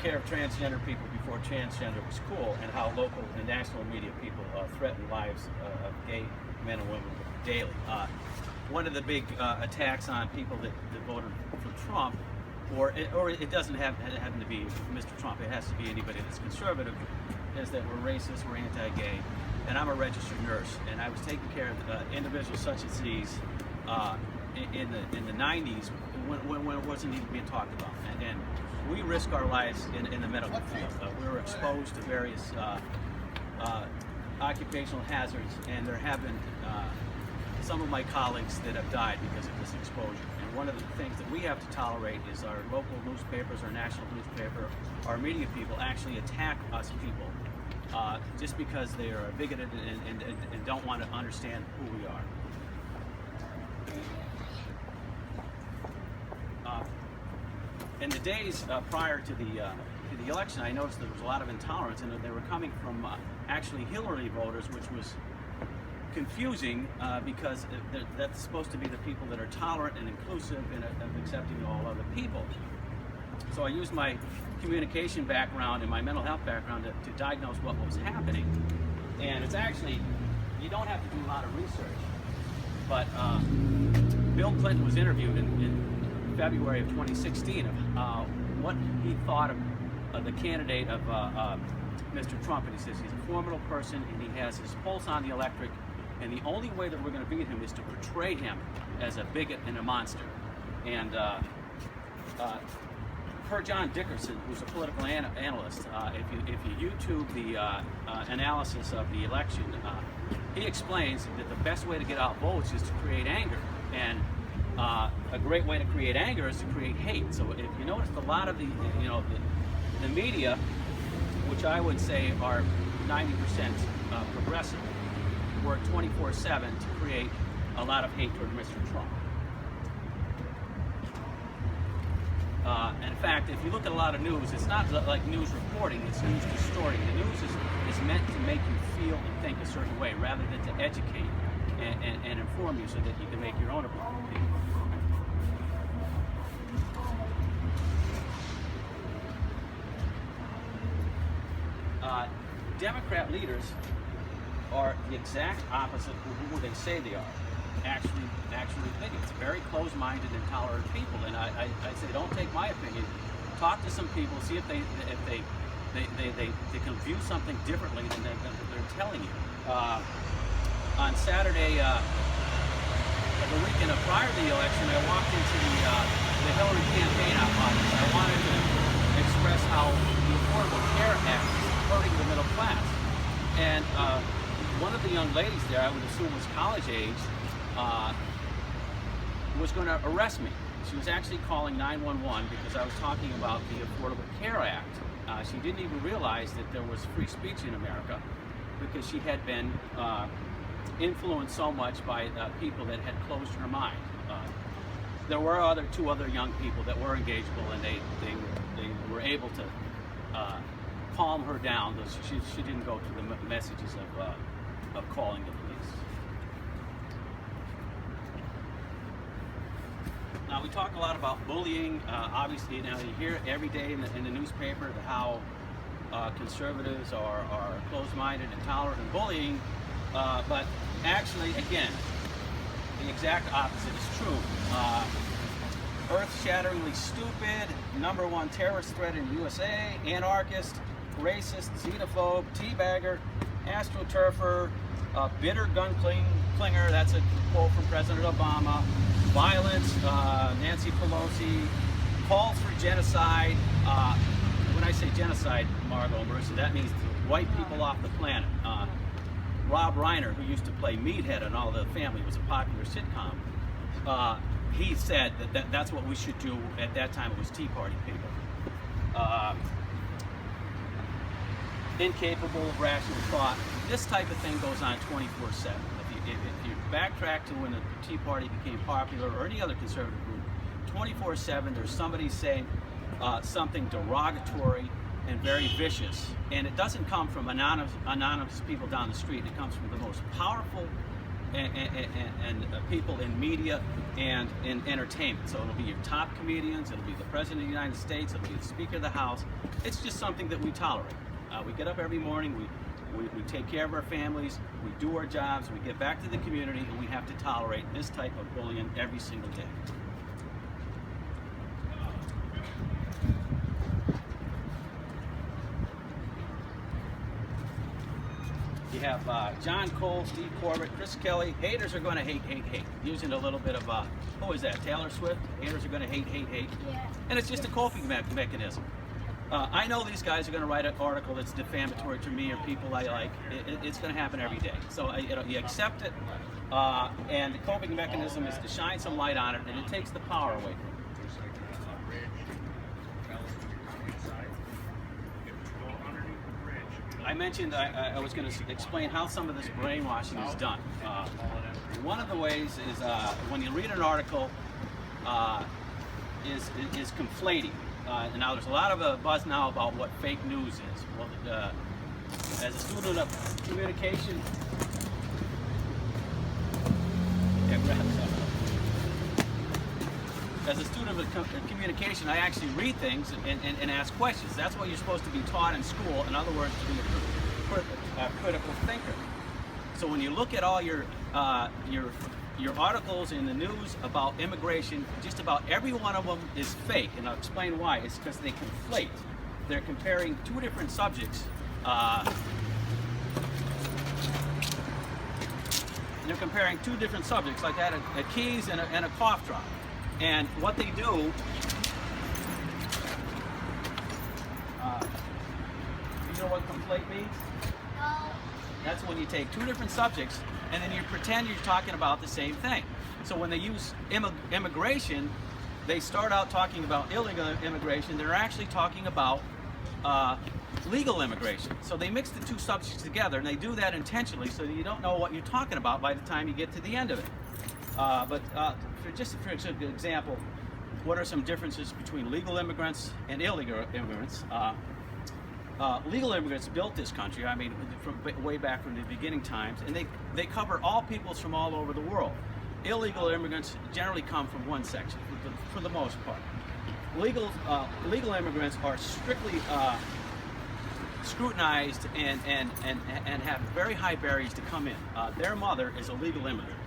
care of transgender people before transgender was cool, and how local and national media people threaten lives of gay men and women daily. One of the big attacks on people that voted for Trump, or it doesn't happen to be Mr. Trump, it has to be anybody that's conservative, is that we're racist, we're anti-gay. And I'm a registered nurse, and I was taking care of individuals such as these in the 90s when it wasn't even being talked about. And we risk our lives in the medical field. We were exposed to various occupational hazards, and there have been some of my colleagues that have died because of this exposure. And one of the things that we have to tolerate is our local newspapers, our national newspaper, our media people actually attack us people just because they are bigoted and don't want to understand who we are. In the days prior to the election, I noticed there was a lot of intolerance, and they were coming from actually Hillary voters, which was confusing because that's supposed to be the people that are tolerant and inclusive and accepting all other people. So I used my communication background and my mental health background to diagnose what was happening. And it's actually, you don't have to do a lot of research, but Bill Clinton was interviewed in February of 2016 of what he thought of the candidate of Mr. Trump, and he says he's a formidable person and he has his pulse on the electric, and the only way that we're going to beat him is to portray him as a bigot and a monster. And per John Dickerson, who's a political analyst, if you YouTube the analysis of the election, he explains that the best way to get out votes is to create anger. And a great way to create anger is to create hate. So if you notice, a lot of the media, which I would say are 90% progressive, work 24/7 to create a lot of hate toward Mr. Trump. In fact, if you look at a lot of news, it's not like news reporting, it's news distorting. The news is meant to make you feel and think a certain way rather than to educate and inform you so that you can make your own opinion. Democrat leaders are the exact opposite of who they say they are. Actually bigots, very closed-minded, intolerant people. And I say, don't take my opinion. Talk to some people, see if they can view something differently than they're telling you. On Saturday, the weekend prior to the election, I walked into the Hillary campaign office. I wanted to express how the Affordable Care Act is hurting the middle class. And one of the young ladies there, I would assume was college age, was going to arrest me. She was actually calling 911 because I was talking about the Affordable Care Act. She didn't even realize that there was free speech in America because she had been influenced so much by people that had closed her mind. There were two other young people that were engageable, and they were able to calm her down. She didn't go through the messages of calling the police. Now, we talk a lot about bullying. Obviously, now you hear every day in the newspaper how conservatives are closed-minded, intolerant, and bullying. But actually, again, the exact opposite is true. Earth-shatteringly stupid, #1 terrorist threat in the USA, anarchist, racist, xenophobe, teabagger, astroturfer, bitter gun-clinger, that's a quote from President Obama, violence, Nancy Pelosi, calls for genocide. When I say genocide, Margot and Marissa, that means to wipe people off the planet. Rob Reiner, who used to play Meathead on All the Family, was a popular sitcom. He said that that's what we should do. At that time, it was Tea Party people. Incapable of rational thought. This type of thing goes on 24/7. If you backtrack to when the Tea Party became popular, or any other conservative group, 24/7 there's somebody saying something derogatory and very vicious. And it doesn't come from anonymous people down the street. It comes from the most powerful and people in media and in entertainment. So it'll be your top comedians, it'll be the President of the United States, it'll be the Speaker of the House. It's just something that we tolerate. We get up every morning, we take care of our families, we do our jobs, we get back to the community, and we have to tolerate this type of bullying every single day. You have John Cole, Steve Corbett, Chris Kelly. Haters are going to hate, hate, hate. Using a little bit of, who is that, Taylor Swift? Haters are going to hate, hate, hate. Yeah. And it's just a coping mechanism. I know these guys are going to write an article that's defamatory to me or people I like. It's going to happen every day. So you accept it, and the coping mechanism is to shine some light on it, and it takes the power away from it. I mentioned I was going to explain how some of this brainwashing is done. One of the ways is when you read an article, is conflating. Now there's a lot of buzz now about what fake news is. Well, as a student of communication, as a student of communication, I actually read things and ask questions. That's what you're supposed to be taught in school. In other words, to be a critical thinker. So when you look at all your articles in the news about immigration, just about every one of them is fake, and I'll explain why. It's because they conflate. They're comparing two different subjects. They're comparing two different subjects, like that, a keys and a cough drop. And what they do, you know what conflate means? No. That's when you take two different subjects and then you pretend you're talking about the same thing. So when they use immigration, they start out talking about illegal immigration. They're actually talking about legal immigration. So they mix the two subjects together, and they do that intentionally so that you don't know what you're talking about by the time you get to the end of it. For example, what are some differences between legal immigrants and illegal immigrants? Legal immigrants built this country, I mean, from way back from the beginning times, and they cover all peoples from all over the world. Illegal immigrants generally come from one section, for the most part. Legal immigrants are strictly scrutinized and have very high barriers to come in. Their mother is a legal immigrant.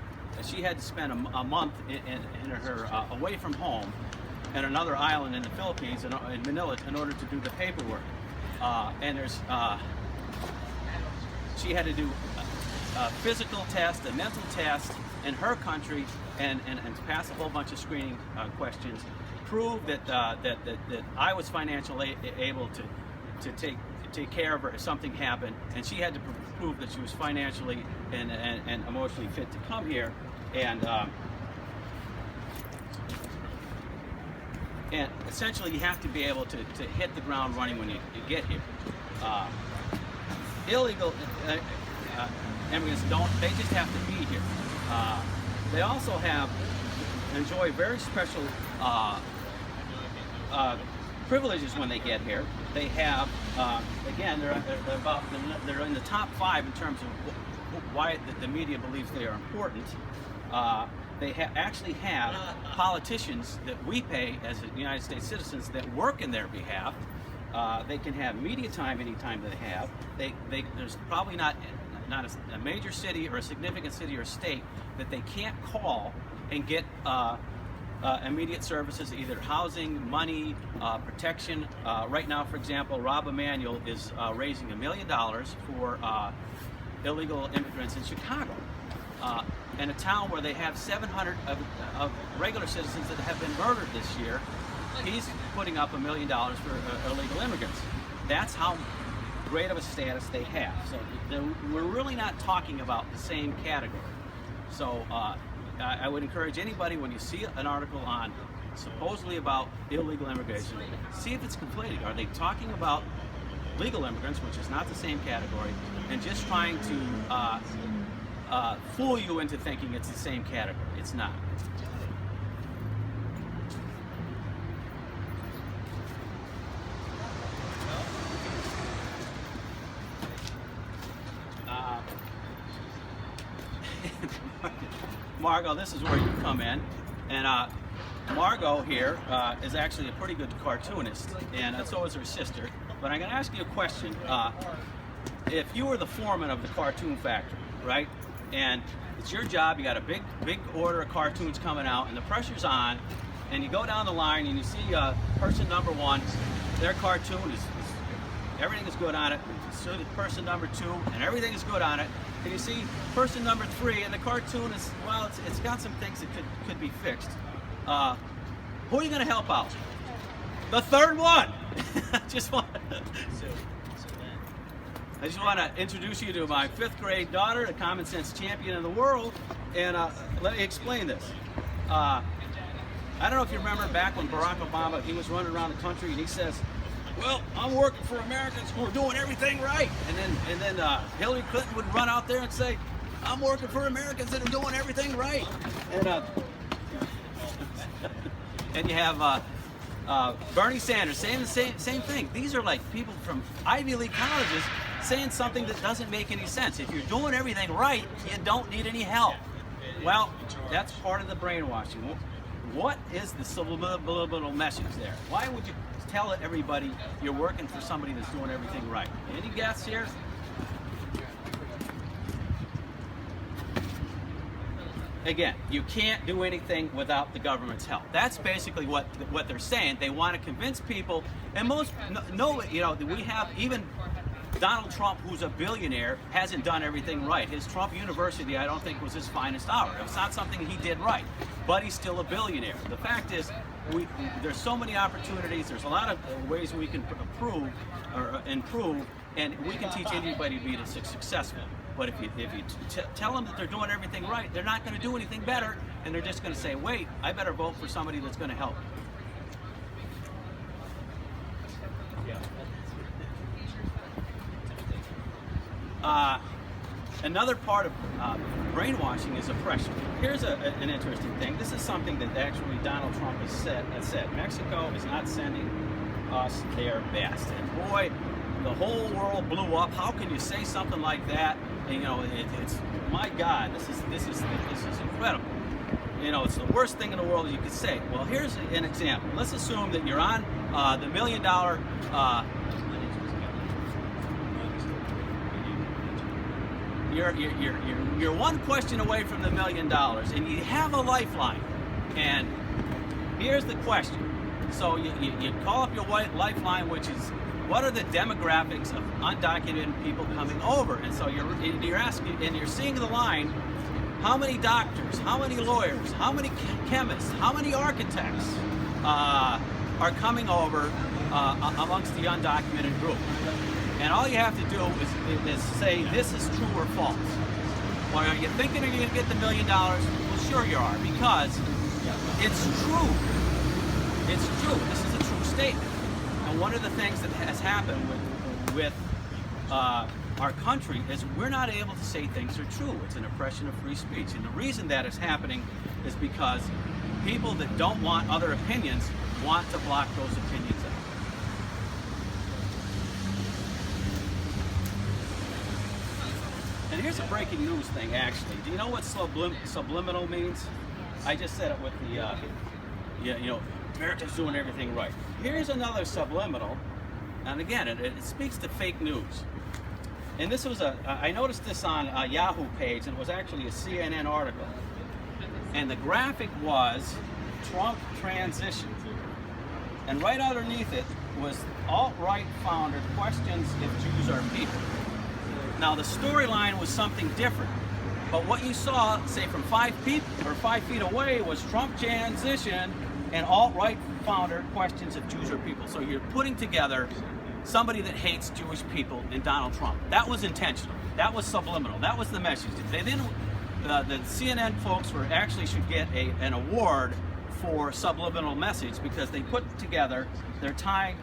She had to spend a month in her away from home in another island in the Philippines, in Manila, in order to do the paperwork. And she had to do a physical test, a mental test in her country, and pass a whole bunch of screening questions, prove that I was financially able to take care of her if something happened, and she had to prove that she was financially and emotionally fit to come here, and essentially you have to be able to hit the ground running when you get here. Illegal immigrants they just have to be here. They also enjoy very special privileges when they get here. They have, again, they're in the top 5 in terms of why the media believes they are important. They actually have politicians that we pay as United States citizens that work in their behalf. They can have media time anytime they have. There's probably not a major city or a significant city or state that they can't call and get immediate services, either housing, money, protection. Right now, for example, Rob Emanuel is raising $1 million for illegal immigrants in Chicago, in a town where they have 700 of regular citizens that have been murdered this year. He's putting up $1 million for illegal immigrants. That's how great of a status they have. So we're really not talking about the same category. So I would encourage anybody, when you see an article on supposedly about illegal immigration, see if it's conflating. Are they talking about legal immigrants, which is not the same category, and just trying to fool you into thinking it's the same category? It's not. Margot, this is where you come in. And Margot here is actually a pretty good cartoonist, and so is her sister. But I'm going to ask you a question. If you were the foreman of the cartoon factory, right, and it's your job, you got a big order of cartoons coming out, and the pressure's on, and you go down the line and you see person number 1, their cartoon is everything is good on it. So the person number 2, and everything is good on it. And you see person number 3, and the cartoon is, well, it's got some things that could be fixed. Who are you going to help out? The third one. I just want to introduce you to my 5th grade daughter, the common sense champion of the world, and let me explain this. I don't know if you remember back when Barack Obama, he was running around the country and he says, well, I'm working for Americans who are doing everything right. And then Hillary Clinton would run out there and say, I'm working for Americans that are doing everything right. And you have Bernie Sanders saying the same thing. These are like people from Ivy League colleges saying something that doesn't make any sense. If you're doing everything right, you don't need any help. Well, that's part of the brainwashing. What is the subliminal message there? Why would you tell everybody you're working for somebody that's doing everything right? Any guess here? Again, you can't do anything without the government's help. That's basically what they're saying. They want to convince people, and we have even Donald Trump, who's a billionaire, hasn't done everything right. His Trump University, I don't think, was his finest hour. It's not something he did right, but he's still a billionaire. The fact is, there's so many opportunities. There's a lot of ways we can improve, and we can teach anybody to be successful. But if you tell them that they're doing everything right, they're not going to do anything better, and they're just going to say, wait, I better vote for somebody that's going to help. Another part of brainwashing is oppression. Here's an interesting thing. This is something that actually Donald Trump has said. Mexico is not sending us their best. And boy, the whole world blew up. How can you say something like that? And, it's my God. This is incredible. It's the worst thing in the world you could say. Well, here's an example. Let's assume that you're on the $1 million. You're one question away from the $1 million, and you have a lifeline. And here's the question. So you call up your lifeline, which is, what are the demographics of undocumented people coming over? And so you're asking, and you're seeing the line, how many doctors, how many lawyers, how many chemists, how many architects are coming over amongst the undocumented group? And all you have to do is say, this is true or false. Well, are you thinking you're going to get the $1 million? Well, sure you are, because it's true. It's true. This is a true statement. And one of the things that has happened with our country is we're not able to say things are true. It's an oppression of free speech. And the reason that is happening is because people that don't want other opinions want to block those opinions out. And here's a breaking news thing, actually. Do you know what subliminal means? I just said it with the, America's doing everything right. Here's another subliminal, and again, it speaks to fake news. And this was I noticed this on a Yahoo page, and it was actually a CNN article. And the graphic was Trump transition. And right underneath it was alt-right founder questions if Jews are people. Now the storyline was something different, but what you saw, say from 5 feet away, was Trump transition and alt-right founder questions if Jews are people. So you're putting together somebody that hates Jewish people and Donald Trump. That was intentional. That was subliminal. That was the message. They didn't. The CNN folks should get an award for subliminal message, because they put together, they're tying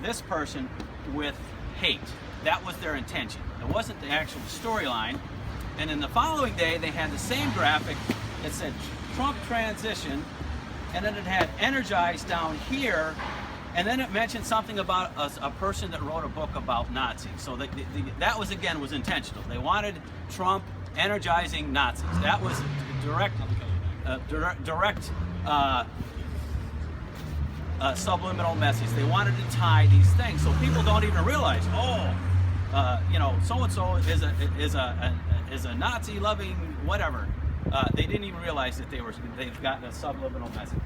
this person with hate. That was their intention. It wasn't the actual storyline. And then the following day, they had the same graphic that said Trump transition, and then it had energized down here, and then it mentioned something about a person that wrote a book about Nazis. So that was intentional. They wanted Trump energizing Nazis. That was direct subliminal message. They wanted to tie these things so people don't even realize, you know, so and so is a Nazi-loving whatever. They didn't even realize that they've gotten a subliminal message.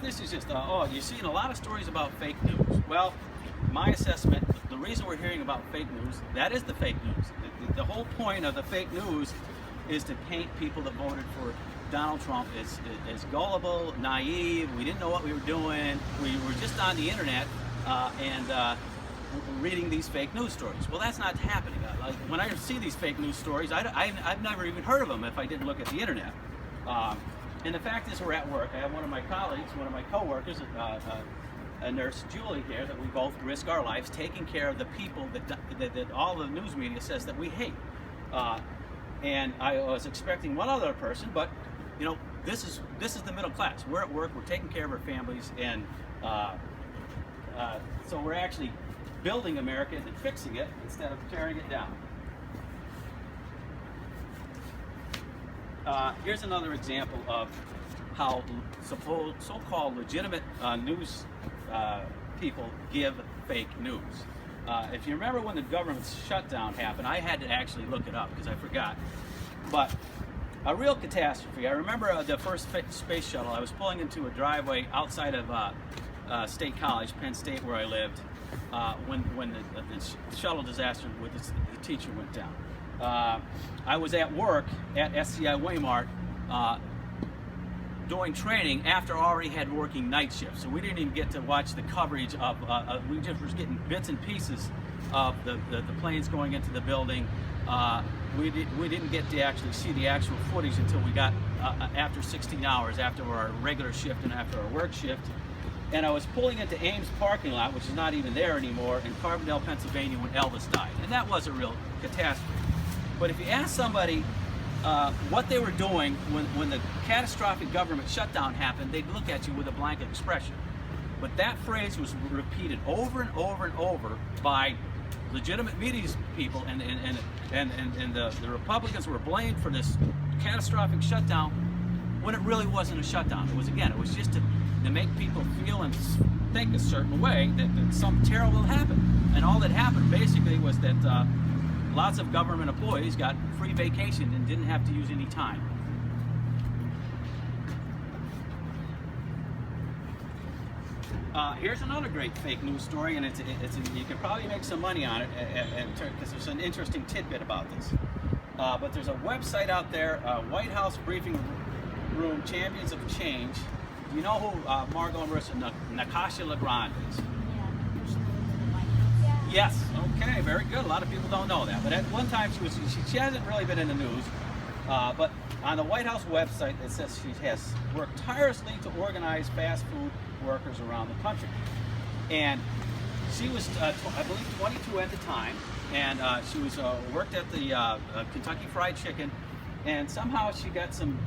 This is just, you're seeing a lot of stories about fake news. Well, my assessment, the reason we're hearing about fake news, that is the fake news. The whole point of the fake news is to paint people that voted for Donald Trump as gullible, naive. We didn't know what we were doing. We were just on the internet and reading these fake news stories. Well, that's not happening. Like, when I see these fake news stories, I've never even heard of them if I didn't look at the internet. And the fact is, we're at work. I have one of my colleagues, one of my coworkers, a nurse, Julie, here, that we both risk our lives taking care of the people that all the news media says that we hate. And I was expecting one other person, but you know, this is the middle class. We're at work. We're taking care of our families, and so we're actually building America and fixing it instead of tearing it down. Here's another example of how so-called legitimate news people give fake news. If you remember when the government shutdown happened, I had to actually look it up because I forgot. But a real catastrophe. I remember the first space shuttle. I was pulling into a driveway outside of State College, Penn State, where I lived, when the shuttle disaster with the teacher went down. I was at work at SCI Waymart doing training after I already had working night shifts, so we didn't even get to watch the coverage of, we just were getting bits and pieces of the planes going into the building. We didn't get to actually see the actual footage until we got after 16 hours, after our regular shift and after our work shift. And I was pulling into Ames parking lot, which is not even there anymore, in Carbondale, Pennsylvania, when Elvis died. And that was a real catastrophe. But if you ask somebody what they were doing when the catastrophic government shutdown happened, they'd look at you with a blank expression. But that phrase was repeated over and over and over by legitimate media people, and the Republicans were blamed for this catastrophic shutdown when it really wasn't a shutdown. It was just to make people feel and think a certain way that something terrible happened. And all that happened basically was that lots of government employees got free vacation and didn't have to use any time. Here's another great fake news story, and you can probably make some money on it because there's an interesting tidbit about this. But there's a website out there, White House Briefing Room Champions of Change. Do you know who Margot and Marissa Natasha Legrand is? Yes. Okay. Very good. A lot of people don't know that. But at one time she hasn't really been in the news. But on the White House website, it says she has worked tirelessly to organize fast food workers around the country. And she was, I believe, 22 at the time, and she was worked at the Kentucky Fried Chicken, and somehow she got some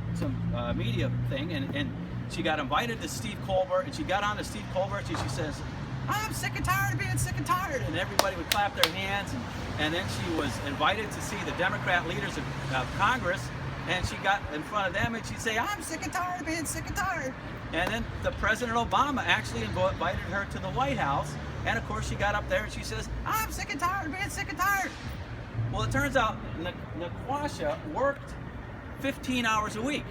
media thing, and she got invited to Steve Colbert, and she got on to Steve Colbert, and she says, "I'm sick and tired of being sick and tired," and everybody would clap their hands, and then she was invited to see the Democrat leaders of Congress, and she got in front of them and she'd say, "I'm sick and tired of being sick and tired." And then the President Obama actually invited her to the White House, and of course she got up there and she says, "I'm sick and tired of being sick and tired." Well, it turns out Natasha worked 15 hours a week,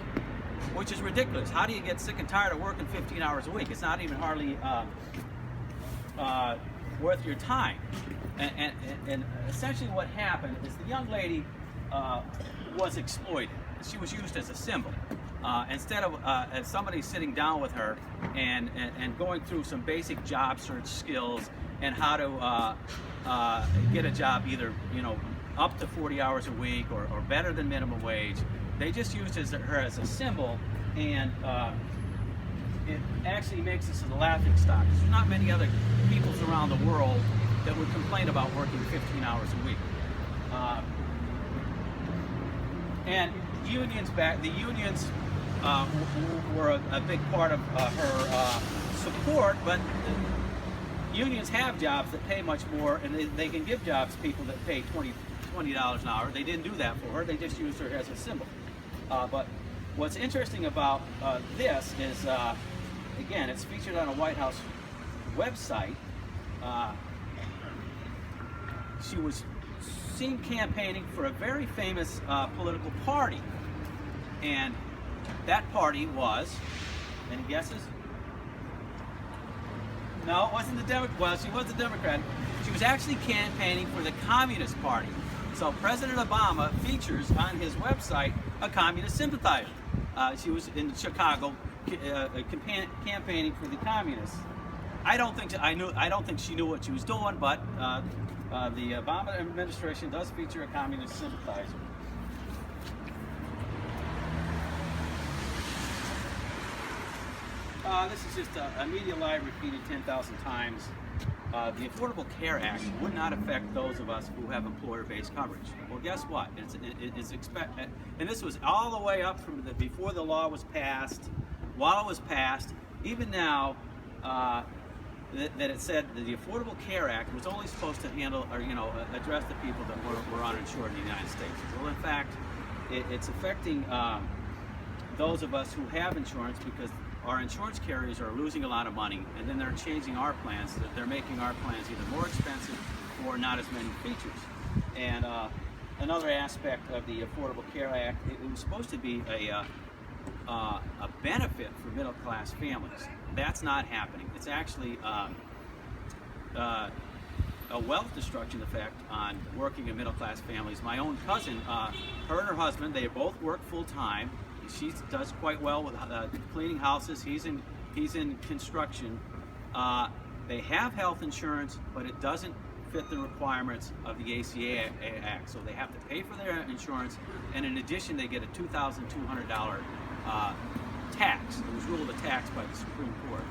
which is ridiculous. How do you get sick and tired of working 15 hours a week? It's not even hardly worth your time. And essentially what happened is the young lady was exploited. She was used as a symbol. Instead of as somebody sitting down with her and going through some basic job search skills and how to get a job either, up to 40 hours a week or better than minimum wage, they just used her as a symbol, and it actually makes us a laughing stock. There's not many other peoples around the world that would complain about working 15 hours a week. And the unions were a big part of her support, but unions have jobs that pay much more, and they can give jobs to people that pay $20 an hour. They didn't do that for her. They just used her as a symbol. But what's interesting about this is, again, it's featured on a White House website. She was seen campaigning for a very famous political party. And that party was, any guesses? No, it wasn't the Democrat. Well, she was a Democrat. She was actually campaigning for the Communist Party. So President Obama features on his website a communist sympathizer. She was in Chicago campaigning for the communists. I don't think she knew what she was doing, but the Obama administration does feature a communist sympathizer. This is just a media lie repeated 10,000 times. The Affordable Care Act would not affect those of us who have employer-based coverage. Well, guess what? It's and this was all the way up from before the law was passed, while it was passed, even now. That it said that the Affordable Care Act was only supposed to handle, or address the people that were uninsured in the United States. Well, in fact, it's affecting those of us who have insurance, because our insurance carriers are losing a lot of money, and then they're changing our plans. They're making our plans either more expensive or not as many features. And another aspect of the Affordable Care Act, it was supposed to be a benefit for middle-class families. That's not happening. It's actually a wealth destruction effect on working and middle-class families. My own cousin, her and her husband, they both work full-time. She does quite well with cleaning houses. He's in construction. They have health insurance, but it doesn't fit the requirements of the ACA Act. So they have to pay for their insurance, and in addition, they get a $2,200 tax. It was ruled a tax by the Supreme Court.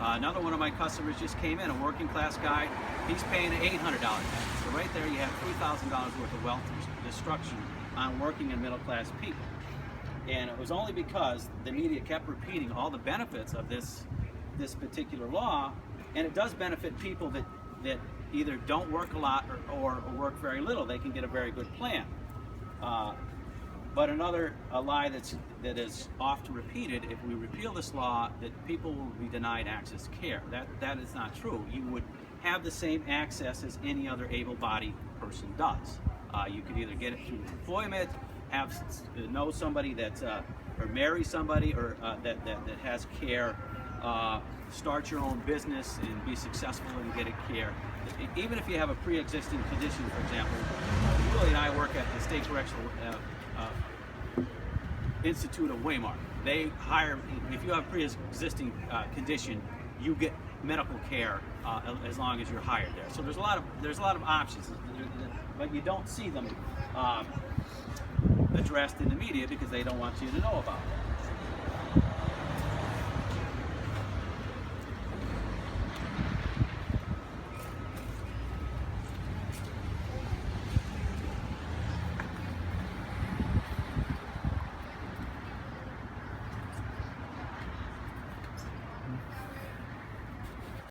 Another one of my customers just came in, a working class guy. He's paying an $800 tax. So right there, you have $3,000 worth of wealth destruction on working and middle class people. And it was only because the media kept repeating all the benefits of this particular law, and it does benefit people that either don't work a lot or work very little. They can get a very good plan. But another lie that is often repeated: if we repeal this law, that people will be denied access to care. That is not true. You would have the same access as any other able-bodied person does. You could either get it through employment, know somebody that, or marry somebody, or that has care, start your own business and be successful and get care. Even if you have a pre-existing condition, for example, Willie and I work at the State Correctional Institute of Waymar. They hire, if you have a pre-existing condition, you get medical care as long as you're hired there. So there's a lot of options, but you don't see them addressed in the media because they don't want you to know about it.